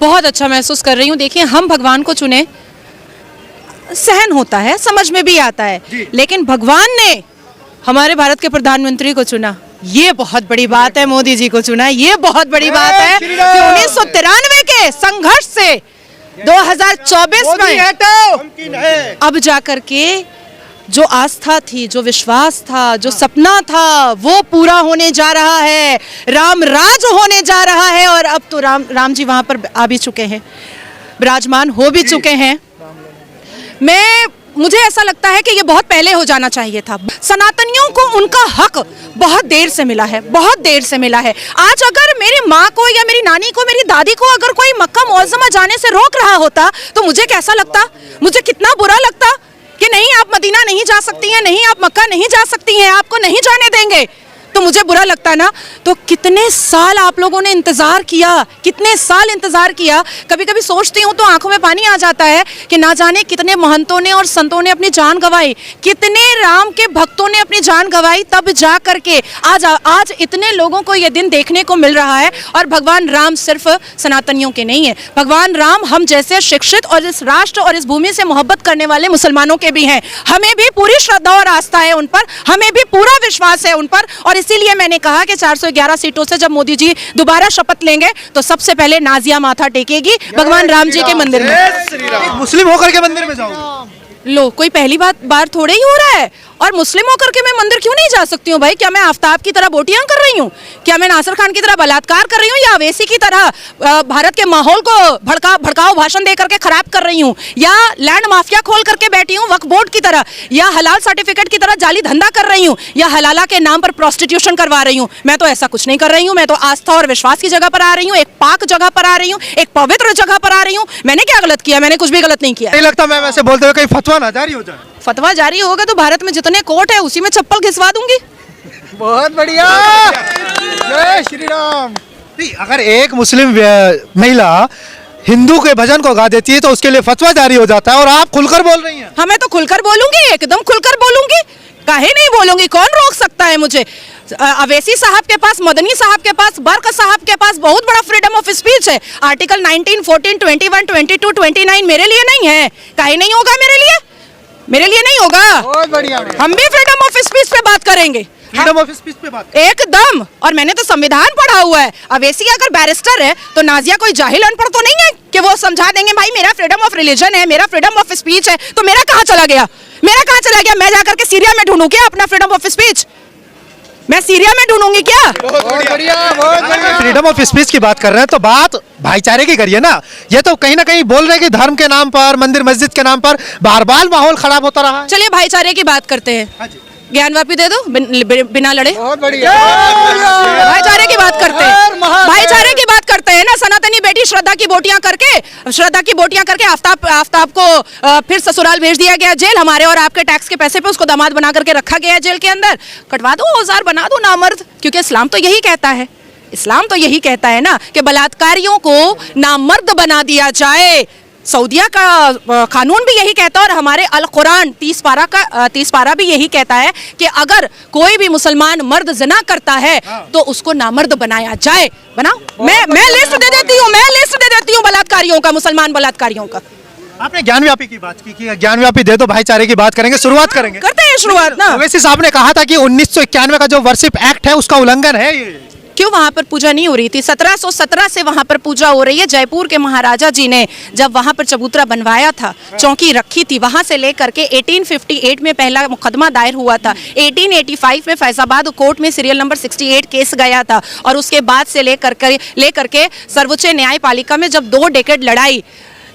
बहुत अच्छा महसूस कर रही हूँ। देखिए, हम भगवान को चुने, सहन होता है, समझ में भी आता है, लेकिन भगवान ने हमारे भारत के प्रधानमंत्री को चुना, ये बहुत बड़ी बात है। मोदी जी को चुना, ये बहुत बड़ी बात है कि 1993 के संघर्ष से 2024 में अब जाकर के जो आस्था थी, जो विश्वास था, जो सपना था, वो पूरा होने जा रहा है। राम राज होने जा रहा है और अब तो राम जी वहां पर आ भी चुके हैं, विराजमान हो भी चुके हैं। मुझे ऐसा लगता है कि ये बहुत पहले हो जाना चाहिए था। सनातनियों को उनका हक बहुत देर से मिला है, बहुत देर से मिला है। आज अगर मेरी माँ को या मेरी नानी को, मेरी दादी को अगर कोई मक्का मुअज़्ज़मा जाने से रोक रहा होता तो मुझे कैसा लगता, मुझे कितना बुरा लगता कि नहीं आप मदीना नहीं जा सकती हैं, नहीं आप मक्का नहीं जा सकती हैं, आपको नहीं जाने देंगे, तो मुझे बुरा लगता ना। तो कितने साल आप लोगों ने इंतज़ार किया, कितने साल इंतज़ार किया। कभी कभी सोचती हूँ तो आंखों में पानी आ जाता है कि ना जाने कितने महंतों ने और संतों ने अपनी जान गंवाई, कितने राम के भक्तों ने अपनी जान गंवाई, तब जा करके आज इतने लोगों को ये दिन देखने को मिल रहा है। और भगवान राम सिर्फ सनातनियों के नहीं है, भगवान राम हम जैसे शिक्षित और इस राष्ट्र और इस भूमि से मोहब्बत करने वाले मुसलमानों के भी हैं। हमें भी पूरी श्रद्धा और आस्था है उन पर, हमें भी पूरा विश्वास है उन पर। और इसीलिए मैंने कहा कि 411 सीटों से जब मोदी जी दोबारा शपथ लेंगे तो सबसे पहले नाजिया माथा टेकेगी भगवान राम जी के मंदिर में। मुस्लिम होकर के मंदिर में जाओगे? लो, कोई पहली बार थोड़े ही हो रहा है। और मुस्लिम होकर के मैं मंदिर क्यों नहीं जा सकती हूँ भाई? क्या मैं आफ्ताब की तरह बोटियां कर रही हूँ? क्या मैं नासिर खान की तरह बलात्कार कर रही हूँ? या अवैसी की तरह भारत के माहौल को भड़काऊ भाषण दे करके खराब कर रही हूँ? या लैंड माफिया खोल करके बैठी हूँ वक्फ बोर्ड की तरह? या हलाल सर्टिफिकेट की तरह जाली धंधा कर रही हूँ? या हलाला के नाम पर प्रोस्टिट्यूशन करवा रही हूँ? मैं तो ऐसा कुछ नहीं कर रही हूँ। मैं तो आस्था और विश्वास की जगह पर आ रही हूँ, एक पाक जगह पर आ रही हूँ, एक पवित्र जगह पर आ रही हूँ। मैंने क्या गलत किया? मैंने कुछ भी गलत नहीं किया। नहीं लगता मैं वैसे बोलते हुए कहीं फतवा ना जारी हो जाए? फतवा जारी होगा तो भारत में जितने कोर्ट है उसी में चप्पल घिसवा दूंगी। बहुत बढ़िया, जय श्री राम। अगर एक मुस्लिम महिला हिंदू के भजन को गा देती है तो उसके लिए फतवा जारी हो जाता है और आप खुलकर बोल रही हैं। हाँ, मैं तो खुलकर बोलूंगी, एकदम खुलकर बोलूंगी, काहे नहीं बोलूंगी? कौन रोक सकता है मुझे? अवैसी साहब के पास, मदनी साहब के पास, बर्क साहब के पास बहुत बड़ा फ्रीडम ऑफ स्पीच है। आर्टिकल 19, 14, 21, 22, 29 मेरे लिए नहीं है। काहे नहीं होगा मेरे लिए? मेरे लिए नहीं होगा। बहुत बढ़िया, हम भी फ्रीडम ऑफ स्पीच पे बात करेंगे, फ्रीडम ऑफ स्पीच पे बात एकदम। और मैंने तो संविधान पढ़ा हुआ है। अवैसी अगर बैरिस्टर है तो नाजिया कोई जाहिल अनपढ़ तो नहीं है कि वो समझा देंगे भाई मेरा फ्रीडम ऑफ रिलीजन है, मेरा फ्रीडम ऑफ स्पीच है। तो मेरा कहाँ चला गया? मेरा कहाँ चला गया? मैं जाकर के सीरिया में ढूंढूं क्या अपना फ्रीडम ऑफ स्पीच? मैं सीरिया में ढूंढूंगी क्या? बहुत बढ़िया, बहुत बढ़िया। फ्रीडम ऑफ स्पीच की बात कर रहे हैं तो बात भाईचारे की करिए ना। ये तो कहीं ना कहीं बोल रहे हैं कि धर्म के नाम पर, मंदिर मस्जिद के नाम पर बार बार माहौल खराब होता रहा है। चलिए भाईचारे की बात करते हैं। ज्ञानवापी दे दो बिना लड़े। बहुत बढ़िया, भाईचारे की बात करते हैं, भाईचारे की बात करते हैं ना। सनातनी बेटी श्रद्धा की बोटियां करके आफ्ताब को फिर ससुराल भेज दिया गया जेल। हमारे और आपके टैक्स के पैसे पे उसको दामाद बना करके रखा गया है जेल के अंदर। कटवा दो, औजार बना दो नामर्द, क्योंकि इस्लाम तो यही कहता है, इस्लाम तो यही कहता है ना कि बलात्कारियों को नामर्द बना दिया जाए। सऊदिया का कानून भी यही कहता है और हमारे अल कुरान 30 पारा भी यही कहता है कि अगर कोई भी मुसलमान मर्द ज़िना करता है तो उसको नामर्द बनाया जाए। बनाओ, मैं लिस्ट दे देती हूँ बलात्कारियों का, मुसलमान बलात्कारियों का। आपने ज्ञानव्यापी की बात की, ज्ञानव्यापी दे दो, भाईचारे की बात करेंगे, शुरुआत करेंगे, करते हैं शुरुआत ना। ओवैसी साहब ने कहा था कि 1991 का जो वर्शिप एक्ट है उसका उल्लंघन है। ये क्यों वहाँ पर पूजा नहीं हो रही थी? 1717 से वहाँ पर पूजा हो रही है। जयपुर के महाराजा जी ने जब वहाँ पर चबूतरा बनवाया था, चौकी रखी थी, वहाँ से लेकर के 1858 में पहला मुकदमा दायर हुआ था। 1885 में फैजाबाद कोर्ट में सीरियल नंबर 68 केस गया था। और उसके बाद से लेकर के सर्वोच्च न्यायपालिका में जब 2 डेकेड लड़ाई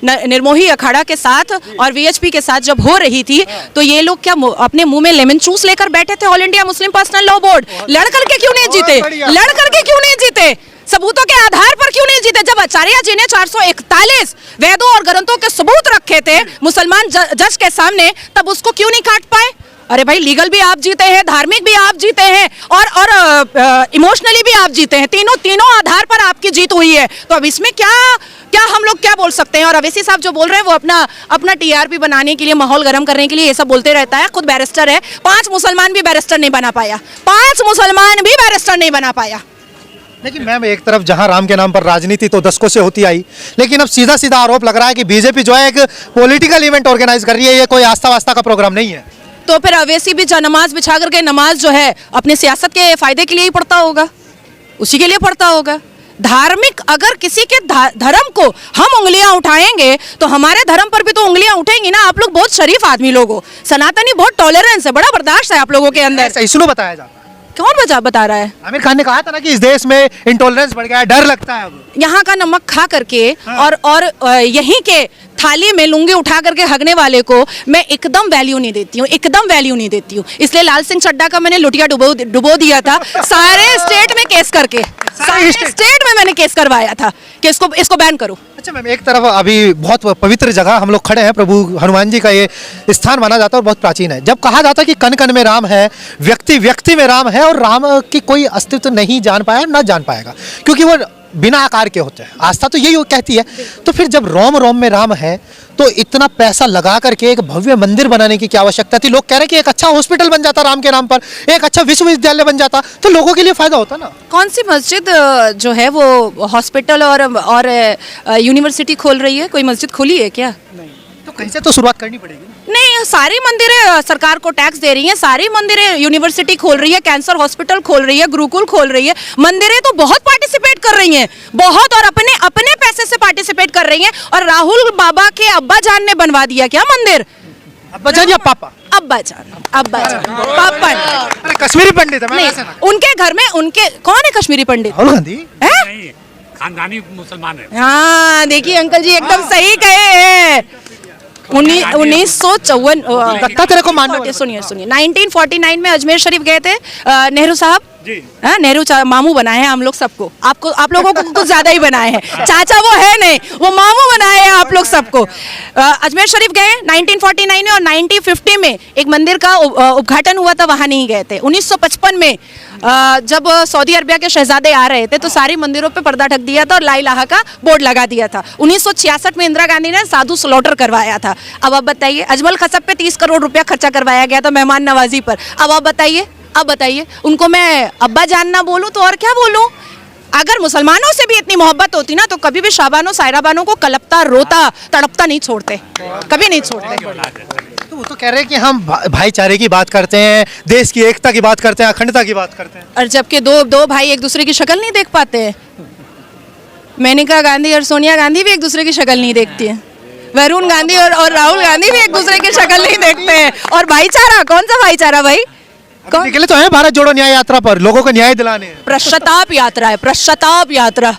निर्मोही अखाड़ा के साथ और वीएचपी के साथ जब हो रही थी तो ये लोग क्या अपने मुंह में लेमन जूस लेकर बैठे थे? All India Muslim personal law board लड़ करके क्यों नहीं जीते? लड़ करके क्यों नहीं जीते? सबूतों के आधार पर क्यों नहीं जीते? जब आचार्य जी ने 441 वेदों और ग्रंथों के सबूत रखे थे मुसलमान जज के सामने, तब उसको क्यों नहीं काट पाए? अरे भाई, लीगल भी आप जीते हैं, धार्मिक भी आप जीते हैं और इमोशनली भी आप जीते हैं। तीनों आधार पर आपकी जीत हुई है। तो अब इसमें क्या हम लोग क्या बोल सकते हैं? और अवैसी साहब जो बोल रहे हैं वो अपना टीआरपी बनाने के लिए, माहौल गर्म करने के लिए ये सब बोलते रहता है। खुद बैरिस्टर है, 5 मुसलमान भी बैरिस्टर नहीं बना पाया, 5 मुसलमान भी बैरिस्टर नहीं बना पाया। लेकिन मैम एक तरफ जहां राम के नाम पर राजनीति तो दशकों से होती आई, लेकिन अब सीधा सीधा आरोप लग रहा है कि बीजेपी जो है एक पॉलिटिकल इवेंट ऑर्गेनाइज कर रही है, ये कोई आस्था वास्ता का प्रोग्राम नहीं है। तो फिर अवैसी भी नमाज बिछा करके नमाज जो है अपने सियासत के फायदे के लिए ही पढ़ता होगा, उसी के लिए पढ़ता होगा। धार्मिक अगर किसी के धर्म को हम उंगलियां उठाएंगे तो हमारे धर्म पर भी तो उंगलियां उठेंगी ना। आप लोग बहुत शरीफ आदमी लोग हो, सनातनी बहुत टॉलरेंस है, बड़ा बर्दाश्त है आप लोगों के अंदर। ऐसा इसलिए बताया जाता है। कौन बता रहा है? आमिर खान ने कहा था ना कि इस देश में इंटॉलरेंस बढ़ गया है, डर लगता है अब। यहाँ का नमक खा करके और यहीं के थाली में लुंगी उठा करके हगने वाले को मैं एकदम वैल्यू नहीं देती हूँ, एकदम वैल्यू नहीं देती हूँ। इसलिए लाल सिंह चड्ढा का मैंने लुटिया डुबो दिया था सारे स्टेट में केस करके, सारे स्टेट में मैंने केस करवाया था कि इसको बैन करो। अच्छा मैम, एक तरफ अभी बहुत पवित्र जगह हम लोग खड़े हैं, प्रभु हनुमान जी का ये स्थान माना जाता है और बहुत प्राचीन है। जब कहा जाता है कि कण कण में राम है, व्यक्ति व्यक्ति में राम है, और राम की कोई अस्तित्व नहीं जान पाया, ना जान पाएगा, क्योंकि वो बिना आकार के होते हैं। आस्था तो यही कहती है। तो फिर जब रोम रोम में राम है तो इतना पैसा लगा करके एक भव्य मंदिर बनाने की क्या आवश्यकता थी? लोग कह रहे हैं कि एक अच्छा हॉस्पिटल बन जाता राम के नाम पर, एक अच्छा विश्वविद्यालय बन जाता, तो लोगों के लिए फायदा होता ना। कौन सी मस्जिद जो है वो हॉस्पिटल और यूनिवर्सिटी खोल रही है? कोई मस्जिद खोली है क्या? नहीं। तो कहीं से तो शुरुआत करनी पड़ेगी। नहीं, सारी मंदिरें सरकार को टैक्स दे रही हैं, सारी मंदिरें यूनिवर्सिटी खोल रही है, कैंसर हॉस्पिटल खोल रही है, गुरुकुल खोल रही है। मंदिरें तो बहुत पार्टिसिपेट कर रही हैं, बहुत, और अपने पैसे से पार्टिसिपेट कर रही हैं। और राहुल बाबा के अब्बा जान ने बनवा दिया क्या मंदिर? अब्बा जान या पापा? अब्बा जान पापा। अरे कश्मीरी पंडित है। नहीं, उनके घर में उनके कौन है कश्मीरी पंडित? राहुल गांधी नहीं, खानदानी मुसलमान है। हाँ देखिए अंकल जी एकदम सही कहे हैं। 1954 तेरे को मानने सुनिए 1949 में अजमेर शरीफ गए थे नेहरू साहब। नेहरू मामू बनाए हैं हम लोग सबको, आप लोगों को कुछ ज्यादा ही बनाए हैं। चाचा वो है नहीं, वो मामू बनाए हैं आप लोग सबको। अजमेर शरीफ गए 1949 में, और 1950 में एक मंदिर का उद्घाटन हुआ था, वहां नहीं गए थे। 1955 में जब सऊदी अरबिया के शहजादे आ रहे थे तो सारी मंदिरों पे पर्दा ढक दिया था और ला इलाहा का बोर्ड लगा दिया था। 1966 में इंदिरा गांधी ने साधु स्लॉटर करवाया था। अब आप बताइए, अजमल खसब पे 30 करोड़ रुपया खर्चा करवाया गया था मेहमान नवाजी पर। अब आप बताइए उनको मैं अब्बा जान ना बोलूं तो और क्या बोलूं? अगर मुसलमानों से भी इतनी मोहब्बत होती ना तो कभी भी शाबानो सायराबानो को कलपता रोता तड़पता नहीं छोड़ते, कभी नहीं छोड़ते। तो वो तो कह रहे हैं कि हम भाईचारे की बात करते हैं, देश की एकता की बात करते हैं, अखंडता की बात करते हैं, और जबकि दो भाई एक दूसरे की शक्ल नहीं देख पाते हैं। मेनका गांधी और सोनिया गांधी भी एक दूसरे की शक्ल नहीं देखती है, वरुण गांधी और राहुल गांधी भी एक दूसरे की शक्ल नहीं देखते हैं। और भाईचारा, कौन सा भाईचारा भाई? निकले तो है भारत जोड़ो न्याय यात्रा पर, लोगों को न्याय दिलाने। पश्चाताप यात्रा है, पश्चाताप यात्रा।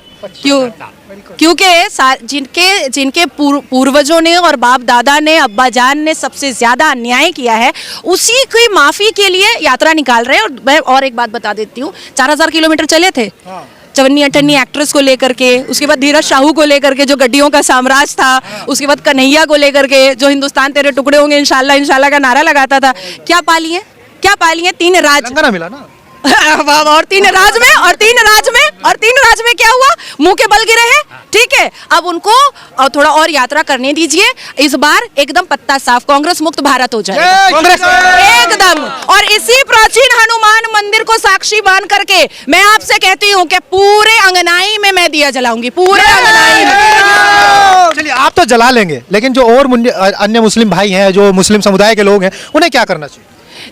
क्योंकि जिनके पूर्वजों ने और बाप दादा ने, अब्बा जान ने सबसे ज्यादा अन्याय किया है, उसी की माफी के लिए यात्रा निकाल रहे हैं। और मैं और एक बात बता देती हूँ, 4000 किलोमीटर चले थे चवन्नी अठन्नी एक्ट्रेस को लेकर के, उसके बाद धीरज शाहू को लेकर के जो गड्डियों का साम्राज्य था, उसके बाद कन्हैया को लेकर के जो हिंदुस्तान तेरे टुकड़े होंगे इंशाल्लाह इंशाल्लाह का नारा लगाता था। क्या पाली है? 3 राज मिला ना और तीन राज में क्या हुआ? मुंह के बल गिरे हैं। ठीक है, अब उनको थोड़ा और यात्रा करने दीजिए। इस बार एकदम पत्ता साफ, कांग्रेस मुक्त भारत हो जाएगा कांग्रेस एकदम। और इसी प्राचीन हनुमान मंदिर को साक्षी मान करके मैं आपसे कहती हूँ कि पूरे अंगनाई में मैं दिया जलाऊंगी, पूरे अंगनाई में। चलिए आप तो जला लेंगे, लेकिन जो और अन्य मुस्लिम भाई हैं, जो मुस्लिम समुदाय के लोग हैं, उन्हें क्या करना चाहिए?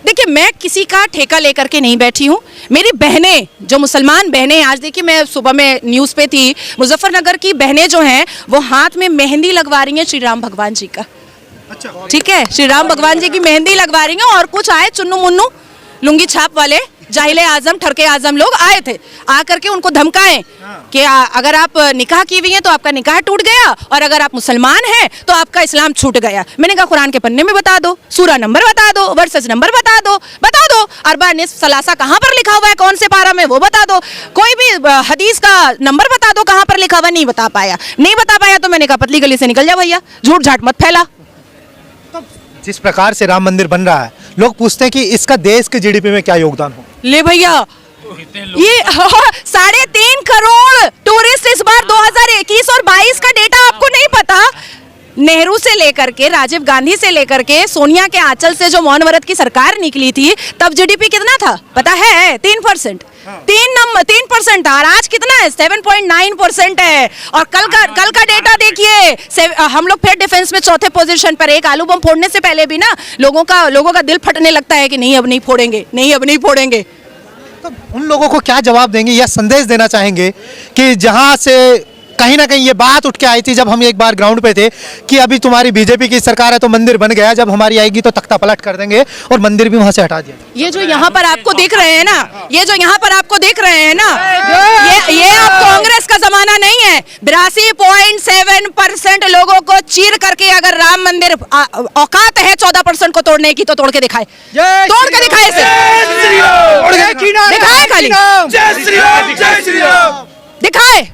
देखिए, मैं किसी का ठेका लेकर के नहीं बैठी हूँ। मेरी बहनें, जो मुसलमान बहनें, आज देखिए मैं सुबह में न्यूज़ पे थी, मुजफ्फरनगर की बहनें जो हैं वो हाथ में मेहंदी लगवा रही हैं श्री राम भगवान जी का। अच्छा, ठीक है, श्री राम भगवान जी की मेहंदी लगवा रही हैं। और कुछ आए चुन्नू मुन्नू लुंगी छाप वाले जाहिले आजम, ठरके आजम लोग आए थे, आकर के उनको धमकाएं कि अगर आप निकाह की हुई हैं तो आपका निकाह टूट गया, और अगर आप मुसलमान हैं तो आपका इस्लाम छूट गया। मैंने कहा कुरान के पन्ने में बता दो, सूरा नंबर बता दो, वर्सेस नंबर बता दो। अरबा निस्फ सलासा कहाँ पर लिखा हुआ है, कौन से पारा में, वो बता दो। कोई भी हदीस का नंबर बता दो कहाँ पर लिखा हुआ, नहीं बता पाया तो मैंने कहा पतली गली से निकल जा भैया, झूठ झाट मत फैला। जिस प्रकार से राम मंदिर बन रहा है, लोग पूछते हैं कि इसका देश के जीडीपी में क्या योगदान हो? ले भैया, ये 3.5 करोड़ टूरिस्ट इस बार 2021 और 22 का डेटा आपको नहीं पता? नेहरू से लेकर के, राजीव गांधी से लेकर के, सोनिया के आंचल से जो मौन व्रत की सरकार निकली थी, तब जीडीपी कितना था पता है? 3%। 3% था और आज कितना है? 7.9% है। और कल का डेटा देखिए, हम लोग फिर डिफेंस में चौथे पोजीशन पर। एक आलू बम फोड़ने से पहले भी ना लोगों का दिल फटने लगता है कि नहीं अब नहीं फोड़ेंगे, नहीं अब नहीं फोड़ेंगे। तो उन लोगों को क्या जवाब देंगे या संदेश देना चाहेंगे कि जहां से कहीं ना कहीं ये बात उठ के आई थी जब हम एक बार ग्राउंड पे थे कि अभी तुम्हारी बीजेपी की सरकार है तो मंदिर बन गया, जब हमारी आएगी तो तख्ता पलट कर देंगे, और मंदिर भी वहां से हटा दिया। ये जो यहाँ पर आपको दिख रहे हैं ना, ये जो यहाँ पर आपको दिख रहे हैं ना, ये अब कांग्रेस का जमाना नहीं है। 82.7% लोगों को चीर करके अगर राम मंदिर औकात है 14% को तोड़ने की तो तोड़ के दिखाए, तोड़ के दिखाए इसे, दिखाए खाली दिखाए।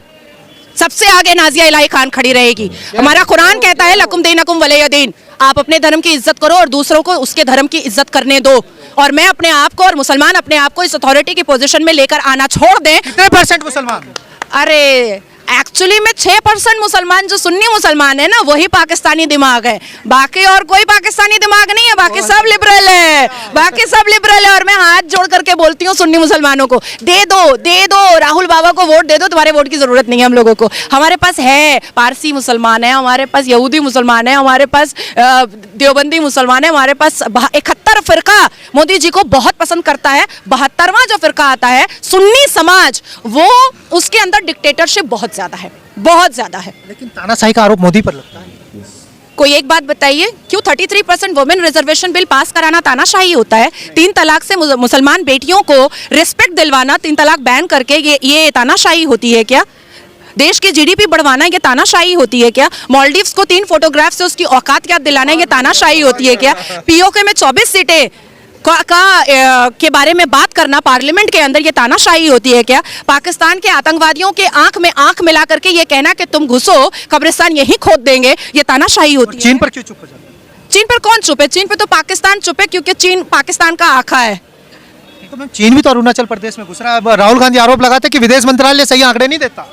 सबसे आगे नाजिया इलाही खान खड़ी रहेगी। हमारा कुरान कहता है लकुम दीनकुम वलिय दीन, आप अपने धर्म की इज्जत करो और दूसरों को उसके धर्म की इज्जत करने दो। और मैं अपने आप को और मुसलमान अपने आप को इस अथॉरिटी की पोजीशन में लेकर आना छोड़ दें। कितने % मुसलमान? अरे एक्चुअली में 6% मुसलमान जो सुन्नी मुसलमान है ना वही पाकिस्तानी दिमाग है, बाकी और कोई पाकिस्तानी दिमाग नहीं है, बाकी सब लिबरल है, बाकी सब लिबरल है। और मैं हाथ जोड़ करके बोलती हूँ सुन्नी मुसलमानों को, दे दो राहुल बाबा को वोट दे दो, तुम्हारे वोट की जरूरत नहीं है हम लोगों को। हमारे पास है पारसी मुसलमान है, हमारे पास यहूदी मुसलमान है, हमारे पास देवबंदी मुसलमान है, हमारे पास 71 फिरका मोदी जी को बहुत पसंद करता है। 72वां जो फिरका आता है सुन्नी समाज, वो उसके अंदर डिक्टेटरशिप बहुत ज्यादा है, बहुत ज्यादा है। लेकिन तानाशाही का आरोप मोदी पर लगता है। कोई एक बात बताइए, क्यों 33% वुमेन रिजर्वेशन बिल पास कराना तानाशाही होता है? 3 तलाक से मुसलमान बेटियों को रिस्पेक्ट दिलवाना, 3 तलाक बैन करके ये तानाशाही होती है क्या? देश की जीडीपी बढ़वाना ये तानाशाही होती है क्या? मालदीव्स को 3 फोटोग्राफ से उसकी औकात याद दिलाना ये तानाशाही होती है क्या? पीओके में 24 सीटें के बारे में बात करना पार्लियामेंट के अंदर ये तानाशाही होती है क्या? पाकिस्तान के आतंकवादियों के आंख में आंख मिला करके ये कहना कि तुम घुसो कब्रिस्तान यहीं खोद देंगे, ये तानाशाही होती है। चीन पर क्यों चुप हो जाते हैं? चीन पर कौन चुप है? चीन पे तो पाकिस्तान चुप है, क्योंकि चीन पाकिस्तान का आका है। तो मैम चीन भी तो अरुणाचल प्रदेश में घुस रहा है। राहुल गांधी आरोप लगाते कि विदेश मंत्रालय सही आंकड़े नहीं देता।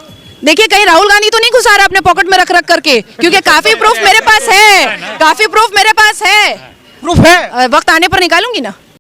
देखिए कहीं राहुल गांधी तो नहीं घुसा रहा अपने पॉकेट में रख रख करके, क्योंकि काफी प्रूफ मेरे पास है, काफी प्रूफ मेरे पास है। प्रूफ है, वक्त आने पर निकालूंगी ना।